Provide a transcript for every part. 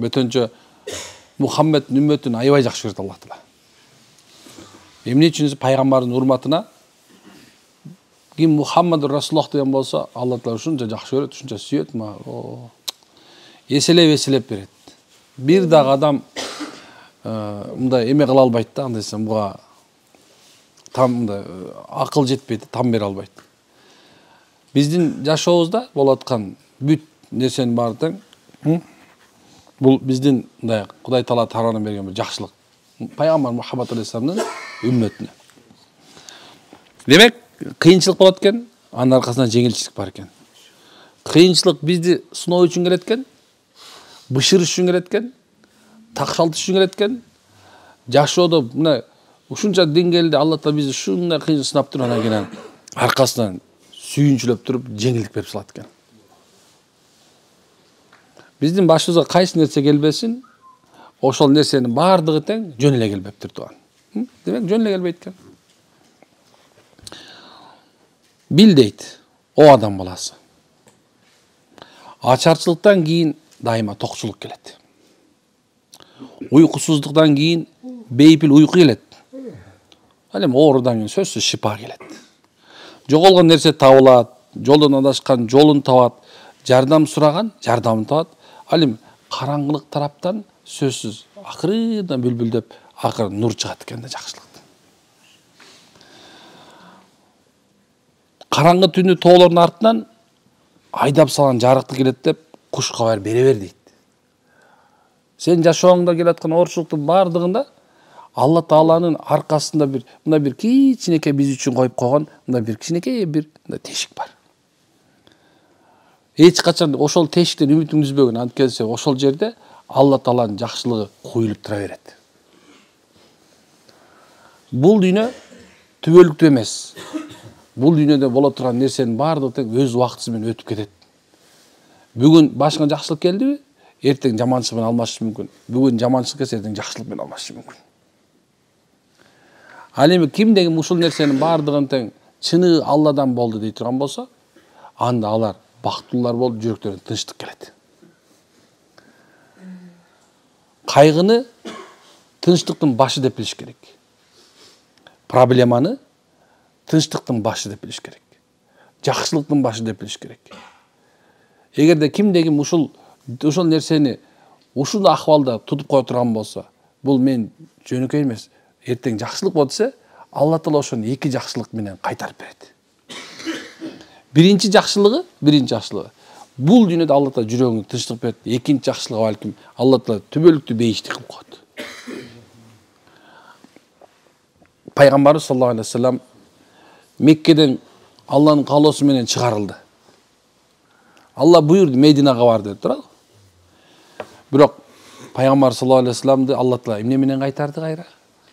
бөтөнчө Мухаммедтин үммөтүн аябай жакшы көрөт Аллах Таала. Эмне үчүн пайгамбардын урматына ким Мухаммад Расулуллах деген болсо, Аллах Таала ушунча жакшы көрөт, ушунча сүйөт, эселеп берет. Бир дагы адам мындай эме кыла албайт да, андай десем, буга там акыл жетпейт, там бере албайт. Биздин жашообузда болуп аткан бүт нерсенин баары тең бул биздин мындай Кудай Таала тарабынан берген бир жакшылык. Пайгамбар Мухаммад алейхиссаламдын үммөтүнө. Демек, кыйынчылык болот экен, анын аркасынан жеңилчилик бар экен. Кыйынчылык бизди сыноо үчүн келет экен, бышырыш үчүн келет экен, такшалтыш үчүн келет экен. Жашоодо мына ушунча деңгээлде Алла Таала бизди ушундай кыйын сынап туруп, анан кийин аркасынан сүйүнчүлөп туруп жеңилдик берип салат экен. Биздин башыбызга кайсы нерсе келбесин, ошол нерсенин баардыгы тең жөн эле келбептир туган. Демек, жөн эле келбейт экен. Бил дейт, о адам баласы. Ачарчылыктан кийин дайыма токчулук келет. Уйкусуздуктан кийин бейпил уйку келет. Ал эми оорудан кийин сөзсүз шипа келет. Жоголгон нерсе табылат, жолдон адашкан жолун табат, жардам сураган жардамын табат. Ал эми караңгылык тараптан сөзсүз акырыдан бүлбүлдөп, акыры нур чыгат экен да, жакшылыктан. Караңгы түнү тоолордун артынан айдап салган жарыктык келет деп куш кабар бере бер дейт. Сен жашооңдо келаткан оорчулуктун баардыгында Алла Тааланын аркасында мына бир кичинекей биз үчүн коюп койгон мына бир кичинекей бир тешик бар. Эч качан ошол тешиктен үмүтүңдү үзбөгөн, анткени ошол жерде Алла Тааланын жакшылыгы коюлуп тура берет. Бул дүйнө түбөлүктүү эмес. Бул дүйнөдө боло турган нерсенин баардыгы тең өз убактысы менен өтүп кетет. Бүгүн башыңа жакшылык келдиби, эртең жаманчылык менен алмашышы мүмкүн. Бүгүн жаманчылык келсе, эртең жакшылык менен алмашышы мүмкүн. Ал эми кимдеги ушул нерсенин баардыгын тең чыны Алладан болду дей турган болсо, анда алар бактылуулар болуп, жүрөктөрүнө тынчтык келет. Кайгыны тынчтыктын башы деп билиш керек. Проблеманы тынчтыктын башы деп билиш керек. Жакшылыктын башы деп билиш керек. Эгерде кимдеги ушул нерсени ушул акыбалда тутуп кое турган болсо, бул мен жөнөкөй эмес, эртең жакшылык болот десе, Алла Таала ошону эки жакшылык менен кайтарып берет. Биринчи жакшылыгы. Бул дүйнөдө Алла Таала жүрөгүңө тынчтык берет. Экинчи жакшылыгы балким Алла Таала түбөлүктүү бейиштик кылып коет. Пайгамбарыбыз саллаллаху алейхи ва саллям Меккеден Алланын каалоосу менен чыгарылды. Алла буйурду, Мединага бар деп турат. Бирок Пайгамбар саллаллаху алейхи ва салламды Алла Таала эмне менен кайтарды кайра?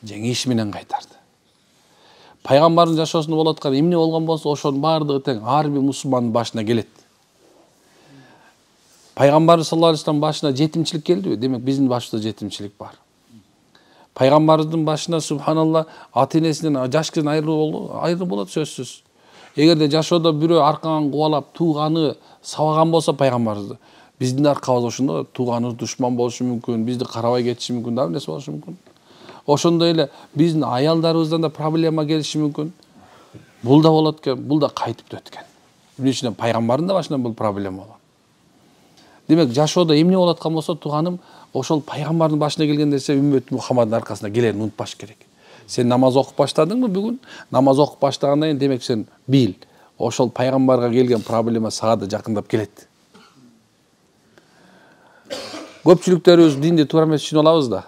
Жеңиш менен кайтарды. Пайгамбардын жашоосунда болот аткан эмне болгон болсо, ошонун баардыгы тең ар бир мусулмандын башына келет. Пайгамбарыбыз саллаллаху алейхи ва саллям башына жетимчилик келдиби? Демек, биздин башыбызда жетимчилик бар. Пайгамбарыбыздын башына субханалла ата-энесинен жаш кезинен айрылуу болот сөзсүз. Эгерде жашоодо бирөө аркаңан кубалап, тууганы сабаган болсо пайгамбарыбызды, биздин аркабыз ошондо тууганыбыз душман болушу мүмкүн, бизди карабай кетиши мүмкүн, дагы нерсе болушу мүмкүн. Ошондой эле биздин аялдарыбыздан да проблема келиши мүмкүн. Бул да болот экен, бул да кайтып өткөн. Эмне үчүн пайгамбардын да башынан бул проблема болгон. Демек, жашоодо эмне болот аткан болсо, тууганым, ошол пайгамбардын башына келген нерсе үммөт Мухаммаддын аркасында келерин унутпаш керек. Сен намаз окуп баштадыңбы бүгүн? Намаз окуп баштагандан кийин демек сен бил, ошол пайгамбарга келген проблема сага да жакындап келет. Көпчүлүктөрүбүз динди туура эмес түшүнүп алабыз да.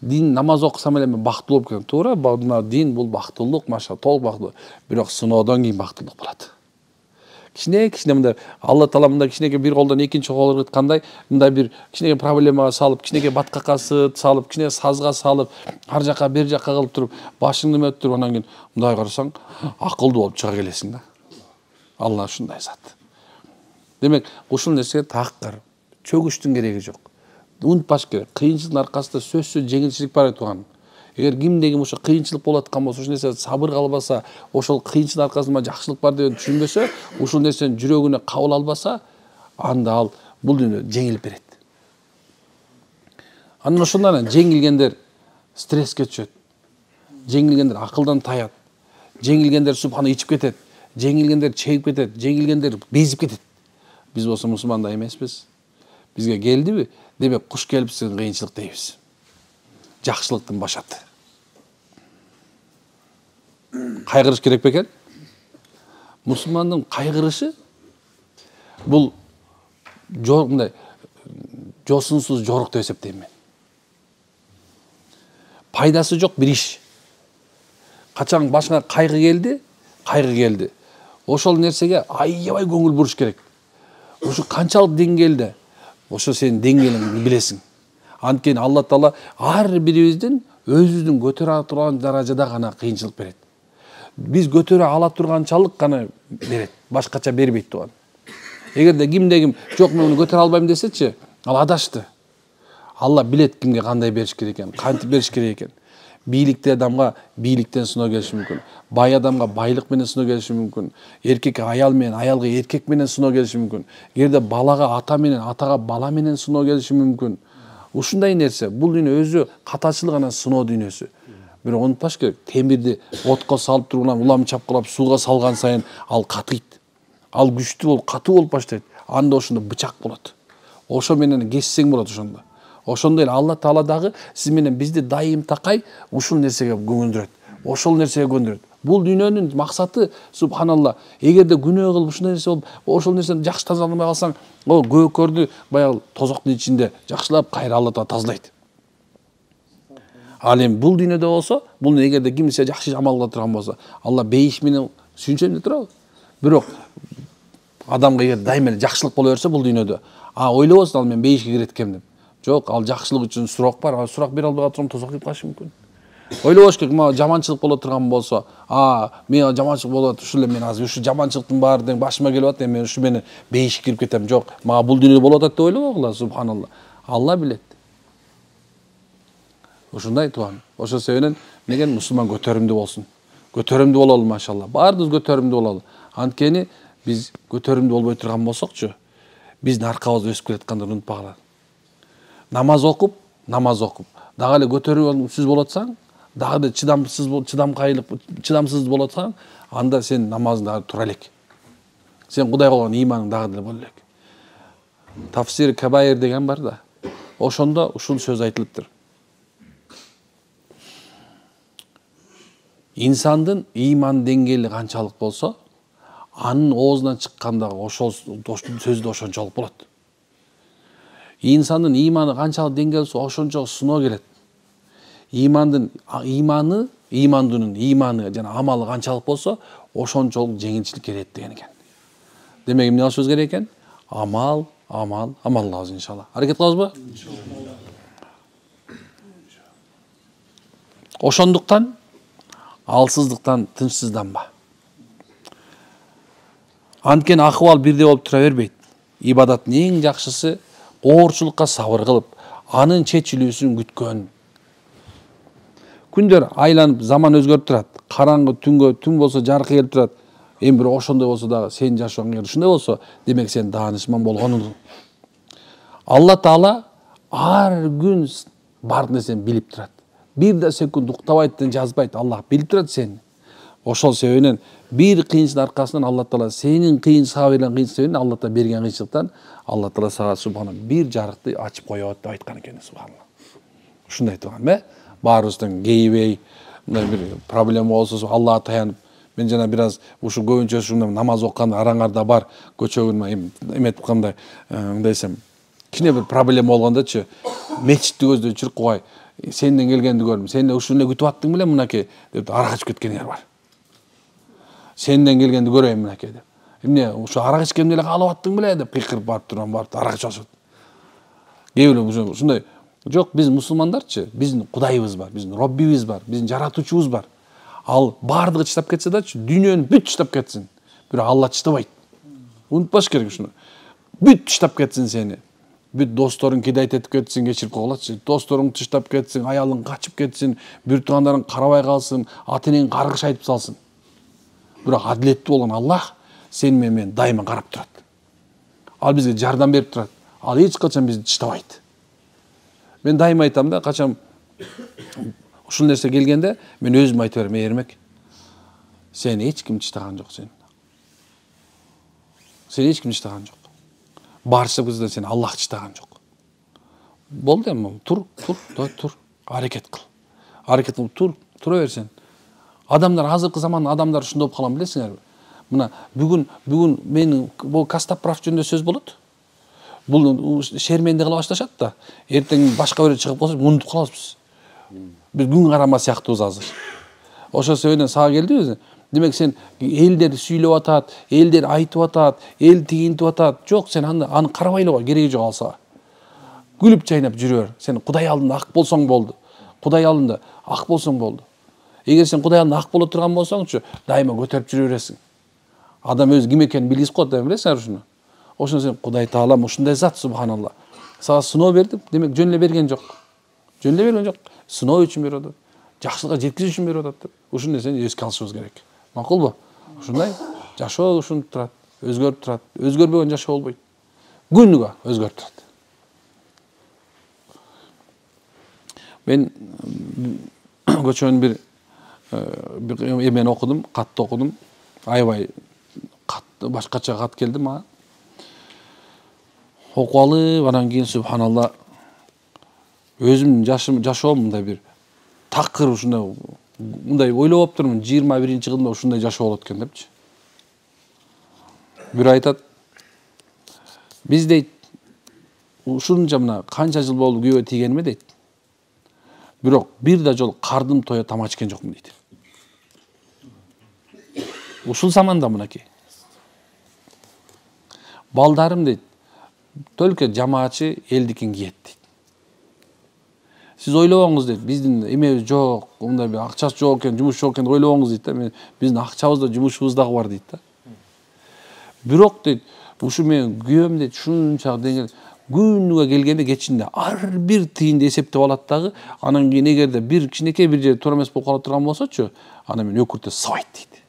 Дин намаз окусам эле мен бактылуу болуп кетем. Туура, дин бул бактылуулук, маша, толук бактылуу. Бирок сыноодон кийин бактылуулук болот. Кичине мындай Алла Таала мындай кичинекей бир колдон экинчи колго ыткандай, мындай бир кичинекей проблемага салып, кичинекей баткакка салып, кичине сазга салып, ар жака бер жака кылып туруп, башыңды өттүрүп, анан кийин мындай карасаң, акылдуу болуп чыга келесиң да. Алла ушундай зат. Демек, ушул нерсеге такыр чөгүштүн кереги жок. Унутпаш керек. Кыйынчылыктын аркасында сөзсүз жеңилчилик бар турган. Эгер кимдеги ошо кыйынчылык болот аткан болсо, ошол нерсе сабыр кылбаса, ошол кыйынчылык аркасында жакшылык бар деп түшүнбөсө, ушул нерсени жүрөгүнө кабыл албаса, анда ал бул дүйнөдө жеңилип берет. Анан ошондон жеңилгендер стресске түшөт. Жеңилгендер акылдан таят. Жеңилгендер субхана ичип кетет. Жеңилгендер чегип кетет. Жеңилгендер безип кетет. Биз болсо мусулманда эмеспиз. Бизге келдиби? Демек куш келипсиң кыйынчылык дейбиз. Жакшылыктын башаты. Кайгырыш керек бекен? Мусулмандын кайгырышы бул мындай жосунсуз жорук деп эсептейм мен. Пайдасы жок бир иш. Качан башыңа кайгы келди. Ошол нерсеге аябай көңүл буруш керек. Ошо канчалык деңгээлде, ошо сенин деңгээлиңди билесиң. Анткени Алла Таала ар бирибиздин өзүбүздүн көтөрө турган даражада гана кыйынчылык берет. Биз көтөрө ала турганчалык гана берет, башкача бербейт туган. Эгерде ким жок мен муну көтөрө албайм десечи, ал адашты. Алла билет кимге кандай бериш керек экен, кантип бериш керек экен. Бийликте адамга бийликтен сыноо келиши мүмкүн. Бай адамга байлык менен сыноо келиши мүмкүн. Эркек аял менен, аялга эркек менен сыноо келиши мүмкүн. Эгерде балага ата менен, атага бала менен сыноо келиши мүмкүн. Ушундай нерсе, бул дүйнө өзү катачылык анан сыноо дүйнөсү. Бирок унутпаш керек, темирди отко салып турган улам чапкылап сууга салган сайын ал катыйт. Ал күчтүү болуп, катуу болуп баштайт. Анда ошондо бычак болот. Ошо менен кессең болот ошондо. Ошондой эле Алла Таала дагы сиз менен бизди дайым такай ушул нерсеге көңүлдүрөт. Ошол нерсеге көндүрөт. Бул дүйнөнүн максаты субханалла. Эгерде күнөө кылып ушундай нерсе болуп, ошол нерсени жакшы тазаламай калсаң, о көкөрдү баягы тозоктун ичинде жакшылап кайра Алла Таала тазалайт. Ал эми бул дүйнөдө болсо, бул эгерде кимсе жакшы амал кыла турган болсо, Алла бейиш менен сүйүнчөм деп турабы? Бирок адамга эгер дайыма эле жакшылык боло берсе бул дүйнөдө, ойлобосун ал мен бейишке кирет экенмин деп. Жок, ал жакшылык үчүн сурак бар, ал сурак бере албай калсам тозок кылып калышы мүмкүн. Ойлобош керек, мага жаманчылык боло турган болсо, мен жаманчылык болот, ушул эле мен азыр ушу жаманчылыктын баары тең башыма келип атат, мен ушу мени бейишке кирип кетем. Жок, мага бул дүйнөдө болуп атат деп ойлобогула, субханалла. Алла билет. Ушундай туган. Ошол себептен меген мусулман көтөрүмдүү болсун. Көтөрүмдүү бололу, машалла. Баарыбыз көтөрүмдүү бололу. Анткени биз көтөрүмдүү болбой турган болсокчу, биздин аркабыз өсүп келаткандыгын унутпагыла. Намаз окуп, дагы эле көтөрүүсүз болот атсаң, дагы эле чыдамсыз болот атсаң, анда сен намазың дагы тура элек. Сен Кудайга болгон ыйманың дагы деле боло элек. Тафсир Кабаир деген бар да. Ошондо ушул сөз айтылыптыр. Инсандын ыйман деңгээли канчалык болсо, анын оозунан чыккандагы ошол сөздө ошончолук болот. Инсандын ыйманы канчалык деңгээлде болсо, ошончо сыноо келет. Ыймандунун жана амалы канчалык болсо, ошончолук жеңилчилик келет деген экен. Демек эмне кылышыбыз керек экен? Амал кылабыз иншалла. Аракет кылабызбы? Ошондуктан алсыздыктан тынчсызданба. Анткени акыбал бирдей болуп тура бербейт. Ибадаттын эң жакшысы оорчулукка сабыр кылып, анын чечилүүсүн күткөн. Күндөр айланып, заман өзгөрүп турат. Караңгы түн болсо жарык келип турат. Эми бирок ошондой болсо дагы сен жашооң эгер ушундай болсо, демек сен даанышман болгонуң. Алла Таала ар күн бар нерсени билип турат. Бир да секунд уктабайт деп жазбайт. Аллах билип турат сени. Ошол себептен бир кыйынчылыктын аркасынан Алла Таала сенин сага берген кыйынчылыктан, Алла Таала берген кыйынчылыктан Алла Таала сага субхана бир жарыкты ачып коёт деп айткан экен субхана. Ушундай турган, баарыбыздан кейбей мындай бир проблема болсо Аллага таянып, мен жана бир аз ушу көбүнчө ушундай намаз окканда араңарда бар, көчөгүн эметип кандай десем, кичине бир проблема болгондочу, мечитти көздөй жүрүп кой, сенден келгенди көрдүм, сен ушуну күтүп аттың беле мынакей деп ара качып кеткендер бар. Сенден келгенди көрөйүн мынакей деп. Эмне ушу ара ичкенди эле каалап аттың беле деп кыйкырып барып ара качып. Кээ бирөө ушундай. Жок, биз мусулмандарчы, биздин Кудайыбыз бар, биздин Роббибиз бар, биздин жаратуучубуз бар. Ал бардыгы чыдап кетсе дачы, дүйнөнүн бүт чыдап кетсин. Бирок Алла чыдабайт. Унутпаш керек ушуну. Бүт чыдап кетсин сени. Бүт досторуң кидайт этип кетсин, кечирип койгулачы. Досторуң тыштап кетсин, аялың качып кетсин, бир туугандарың карабай калсын, ата-энең каргыш айтып салсын. Бирок адилеттүү болгон Аллах сени менен дайыма карап турат. Ал бизге жардам берип турат. Ал эч качан бизди тыштабайт. Men дайыма айтам да, качан ушул нерсе келгенде мен өзүм айта берем, Эрмек, сени эч ким тыштаган жок сени. Сени эч ким тыштаган жок. Барча кыздан сени Аллах тыштаган жок. Болду эми, тур, аракет кыл. Аракет кылып тура берсен. Адамдар, азыркы замандын адамдары ушундай болуп калган, билесиңерби? Мына бүгүн менин бул Кастапров жөнүндө сөз болот. Бул шерменди кыла башташат да. Эртең башка бирөө чыгып калса, унутуп калабыз. Биз күн карама сыяктуубуз азыр. Ошол себептен сага келдибиз. Демек сен элдер сүйлөп атат, элдер айтып атат, эл тигинтип атат. Жок, сен аны карабай эле кой, кереги жок алса. Күлүп чайнап жүрө бер. Сен Кудай алдында ак болсоң болду. Кудай алдында ак болсоң болду. Эгер сен Кудай алдында ак боло турган болсоңчу, дайыма көтөрүп жүрө бересиң. Адам өзү ким экенин билгиз коет, билесиңер ушуну. Ошондо сен Кудай Таалам ушундай зат, субханалла. Сага сыноо бердим, демек жөн эле берген жок. Жөн эле берген жок. Сыноо үчүн берип атат. Жакшылыкка жеткизүү үчүн берип атат деп. Ушул нерсени эске алышыбыз керек. Макулбу? Ушундай жашоо ушинтип турат, өзгөрүп турат. Өзгөрбөгөн жашоо болбойт. Күнүгө өзгөрүп турат. Мен көчөнүн бир эмени окудум, катты окудум. Аябай башкача кат келди мага. Окуп алып, анан кийин субханалла өзүмдүн жашоом мындай бир такыр ушундай мындай ойлоп аптырмын, 21-жылымда ушундай жашоо болот экен депчи. Бир айтат, биз дейт ушунча мына канча жыл болду күйөө тийгениме дейт. Бирок бир да жол кардым тоя тамак ичкен жокмун дейт. Ушул заманда мынакей. Балдарым дейт, только жамаатчы элдикин кийет дейт. Сиз ойлобоңуз дейт, биздин эмебиз жок, мындай бир акчасы жок экен, жумуш жок экен ойлобоңуз дейт да. Биздин акчабыз да, жумушубуз дагы бар дейт да. Бирок дейт, ушу менин күйөөм дейт, ушунча деңгел күнүгө келгенде кечинде ар бир тыйынды эсептеп алат дагы, анан кийин эгерде бир кичинекей бир жер туура эмес болуп кала турган болсочу, анан мен өкүртө сабайт дейт.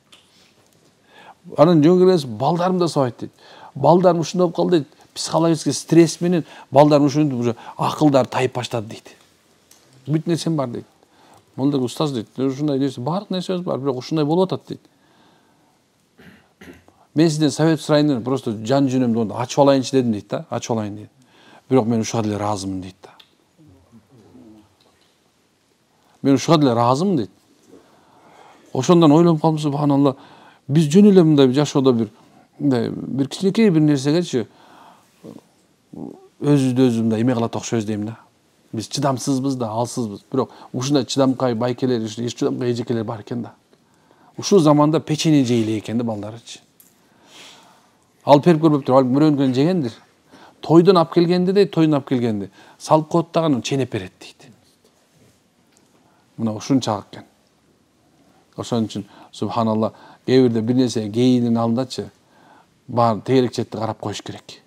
Анан жөн балдарым да сабайт дейт. Балдарым ушундай болуп калды дейт. Психологический стресс менен балдарым ушинтип уже акылдары тайып баштады дейт. Бүт нерсем бар дейт. Молдок устаз дейт. Ушундай нерсе баардык нерсебиз бар, бирок ушундай болуп атат дейт. Мен сизден совет сурайын деп, просто жан жөнөмдү ачып алайынчы дедим дейт да, ачып алайын дейт. Бирок мен ушуга деле ыраазымын дейт да. Мен ушуга деле ыраазымын дейт. Ошондон ойлонуп калдым, субханалла, биз жөн эле мындай жашоодо бир кичинекей бир нерсегечи өзүбүздү мындай эме кылат окшойбуз дейм да. Биз чыдамсызбыз да, алсызбыз. Бирок ушундай чыдамкай байкелер, чыдамкай эжекелер бар экен да. Ушул заманда печенье жей экен да балдарычы. Ал берип көрбөптүр, ал бирөөнүкөн жегендир. Тойдон алып келгенде, салып коет дагы ченеп берет дейт. Мына ушунча экен. Ошон үчүн субханалла, кээ бирде бир нерсе кейинин алдындачы бар тегерекчетти карап коюш керек.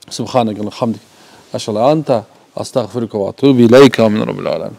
Субханакаллаху хамдик. Ашалла анта астагфирука ва атубу илейка мин раббил аламин.